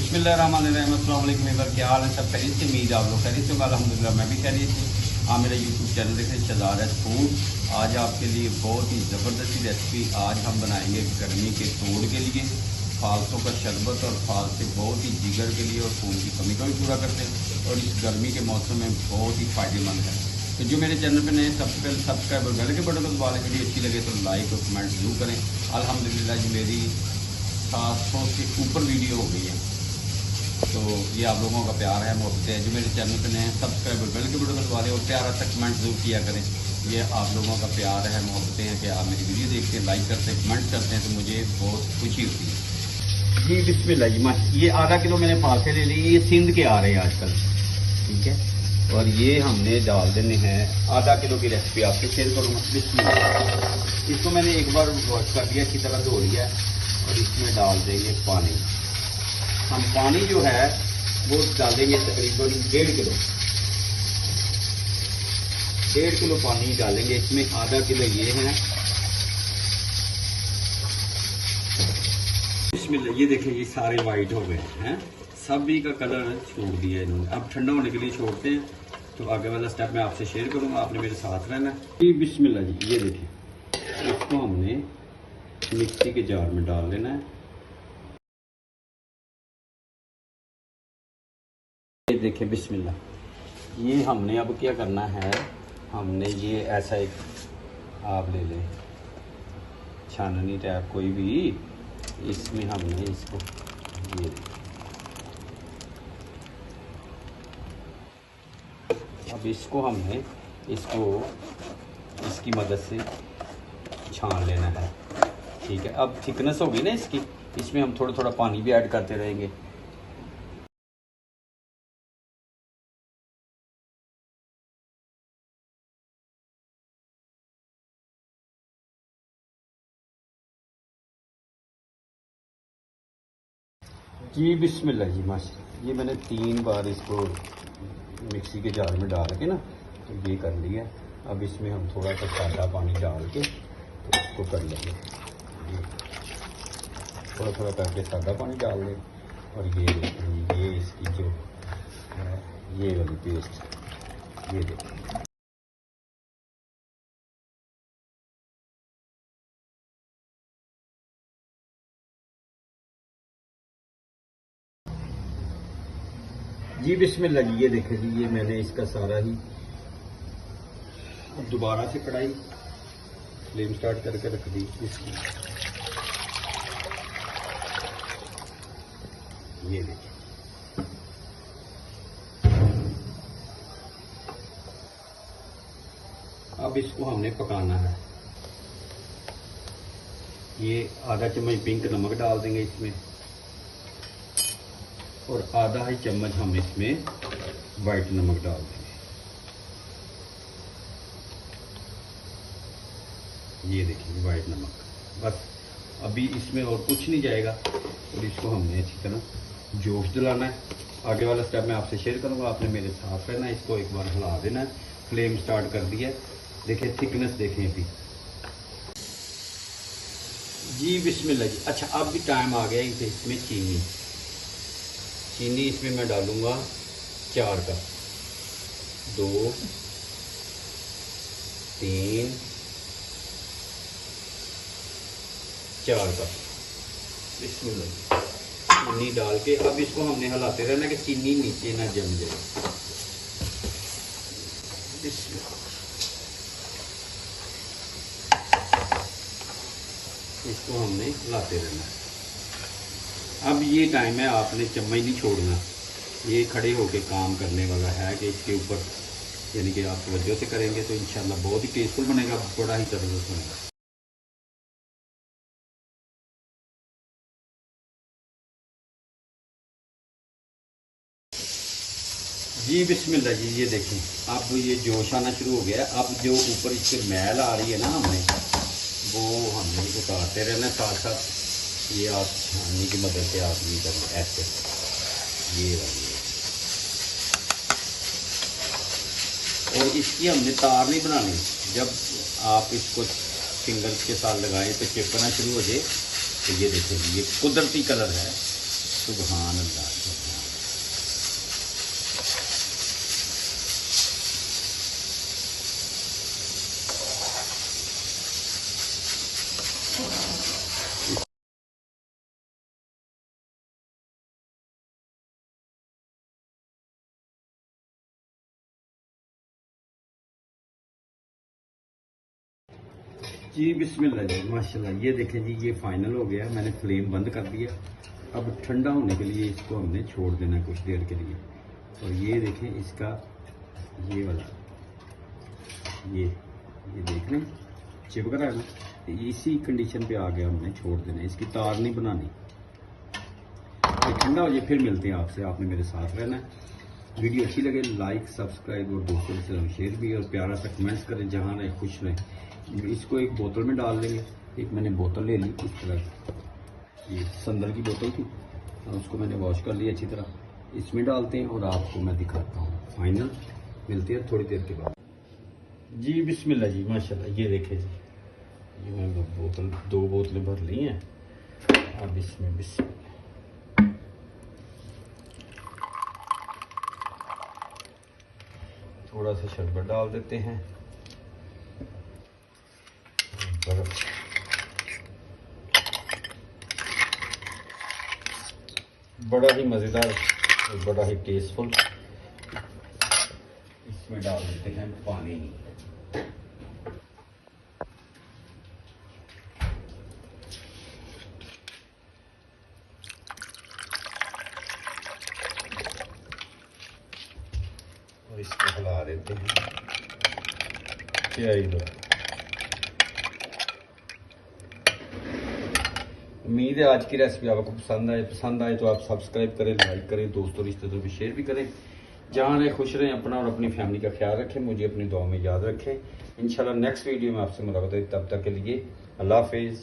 बिस्मिल्लाहिर्रहमानिर्रहीम। अस्सलाम वालेकुम एवर, क्या हाल है? सब खैरियत से? उम्मीद आप लोग खैरियत से होगा। अल्हम्दुलिल्लाह मैं भी खैरियत हूँ। हाँ, मेरा यूट्यूब चैनल देखें शहजाद फूड। आज आपके लिए बहुत ही ज़बरदस्ती रेसिपी आज हम बनाएंगे गर्मी के तोड़ के लिए। फालतों का शरबत और फालते बहुत ही जिगर के लिए और खून की कमी को भी पूरा करते हैं और इस गर्मी के मौसम में बहुत ही फ़ायदेमंद है। तो जो मेरे चैनल पर नए सबसे पहले सब्सक्राइब और बेल के बटन को दबा लें। वीडियो अच्छी लगे तो लाइक और कमेंट जरूर करें। अल्हम्दुलिल्लाह जी मेरी 700 से ऊपर वीडियो हो गई है, तो ये आप लोगों का प्यार है, मोहब्बत है। जो मेरे चैनल पर नए सब्सक्राइब और बेल के बटन को दबा लें और प्यारा सा कमेंट जरूर किया करें। ये आप लोगों का प्यार है, मोहब्बतें हैं कि आप मेरी वीडियो देखते हैं, लाइक करते हैं, कमेंट करते हैं, तो मुझे बहुत खुशी होती है जी। बिस्मिल्लाह जी। ये आधा किलो मैंने फालसे ले लिए, ये सिंध के आ रहे हैं आजकल, ठीक है। और ये हमने डाल देने हैं, आधा किलो की रेसिपी आपसे शेयर करूँगा। बिस्मिल्लाह। इसको मैंने एक बार वॉश कर दिया, अच्छी तरह धो लिया और इसमें डाल देंगे पानी। हम पानी जो है वो डालेंगे तकरीबन 1.5 किलो पानी डालेंगे इसमें। आधा किलो ये है। इसमें ये देखें, ये सारे वाइट हो गए हैं, सभी का कलर छोड़ दिया इन्होंने। अब ठंडा होने के लिए छोड़ते हैं, तो आगे वाला स्टेप मैं आपसे शेयर करूंगा, आपने मेरे साथ रहना है। बिस्मिल्लाह जी। ये देखिए, इसको हमने मिक्सी के जार में डाल लेना है। ये देखिए बिस्मिल्लाह, ये हमने अब क्या करना है, हमने ये ऐसा एक आप ले लें छाननी टाइप कोई भी, इसमें हमने इसको ये अब इसको हमने इसकी मदद से छान लेना है, ठीक है। अब थिकनेस होगी ना इसकी, इसमें हम थोड़ा थोड़ा पानी भी ऐड करते रहेंगे। जी बिस्मिल्लाह जी। माशा, ये मैंने 3 बार इसको मिक्सी के जार में डाल के ना, तो ये कर लिया। अब इसमें हम थोड़ा सा सादा पानी डाल के तो इसको कर लेंगे। थोड़ा थोड़ा करके सादा पानी डाल लें और ये इसकी जो है ये वाली पेस्ट, ये देखिए। जी बिस्मिल्लाह जी। ये देखें जी, ये मैंने इसका सारा ही अब दोबारा से कढ़ाई फ्लेम स्टार्ट करके रख दी इसकी। ये देखिए, अब इसको हमने पकाना है। ये आधा चम्मच पिंक नमक डाल देंगे इसमें और आधा ही चम्मच हम इसमें वाइट नमक डाल देंगे। ये देखिए वाइट नमक, बस अभी इसमें और कुछ नहीं जाएगा और इसको हमने अच्छी तरह जोश दिलाना है। आगे वाला स्टेप मैं आपसे शेयर करूंगा, आपने मेरे साथ रहना है। इसको एक बार हिला देना है। फ्लेम स्टार्ट कर दिया, देखिए थिकनेस देखें अभी जी। बिस्मिल्लाह जी। अच्छा, अब भी टाइम आ गया है। इसमें चीनी इसमें मैं डालूंगा 4 कप, 2 3 4 कप इसमें चीनी डाल के अब इसको हमने हिलाते रहना कि चीनी नीचे ना जम जाए। इसको हमने हिलाते रहना है। अब ये टाइम है, आपने चम्मच नहीं छोड़ना, ये खड़े होके काम करने वाला है कि इसके ऊपर, यानी कि आप तवज्जो से करेंगे तो इंशाल्लाह बहुत ही टेस्टफुल बनेगा, बड़ा ही ज़बरदस्त बनेगा। जी बिस्मिल्लाह जी। ये देखें, अब ये जोश आना शुरू हो गया। अब जो ऊपर इसके मैल आ रही है ना, वो हमने उतारते रहना साथ साथ। ये आप छाननी की मदद से आप नहीं करें ऐसे, ये वाली। और इसकी हमने तार नहीं बनानी। जब आप इसको फिंगर्स के साथ लगाएं तो चिपकना शुरू हो जाए। तो ये देखिए, ये कुदरती कलर है, सुभान अल्लाह। जी बिस्मिल्लाह जी माशाल्लाह। ये देखें जी, ये फाइनल हो गया। मैंने फ्लेम बंद कर दिया। अब ठंडा होने के लिए इसको हमने छोड़ देना कुछ देर के लिए। और ये देखें इसका ये वाला ये देख रहे हैं चिपक रहा है ना, इसी कंडीशन पे आ गया। हमने छोड़ देना, इसकी तार नहीं बनानी। ये ठंडा हो जाए फिर मिलते हैं आपसे। आपने मेरे साथ रहना है। वीडियो अच्छी लगे लाइक सब्सक्राइब और दोस्तों से शेयर भी, और प्यारा सा कमेंट्स करें। जहाँ रहे खुश रहें। इसको एक बोतल में डाल देंगे। एक मैंने बोतल ले ली इस तरह, ये संदल की बोतल थी, और उसको मैंने वॉश कर लिया अच्छी तरह। इसमें डालते हैं और आपको मैं दिखाता हूँ फाइनल। मिलते हैं थोड़ी देर के बाद। जी बिस्मिल्लाह जी माशाल्लाह। ये देखें जी, ये मैंने बोतल 2 बोतलें भर ली हैं। अब इसमें बिस्मिल्लाह थोड़ा सा शरबत डाल देते हैं, बर्फ। बड़ा ही मज़ेदार और बड़ा ही टेस्टफुल। इसमें डाल देते हैं पानी। और इसको हिला देते हैं। क्या ही उम्मीद है आज की रेसिपी आपको पसंद आए तो आप सब्सक्राइब करें, लाइक करें, दोस्तों रिश्तेदारों में शेयर भी करें। जहाँ रहे खुश रहें, अपना और अपनी फैमिली का ख्याल रखें। मुझे अपनी दुआ में याद रखें। इंशाल्लाह नेक्स्ट वीडियो में आपसे मुलाकात है। तब तक के लिए अल्लाह हाफिज़।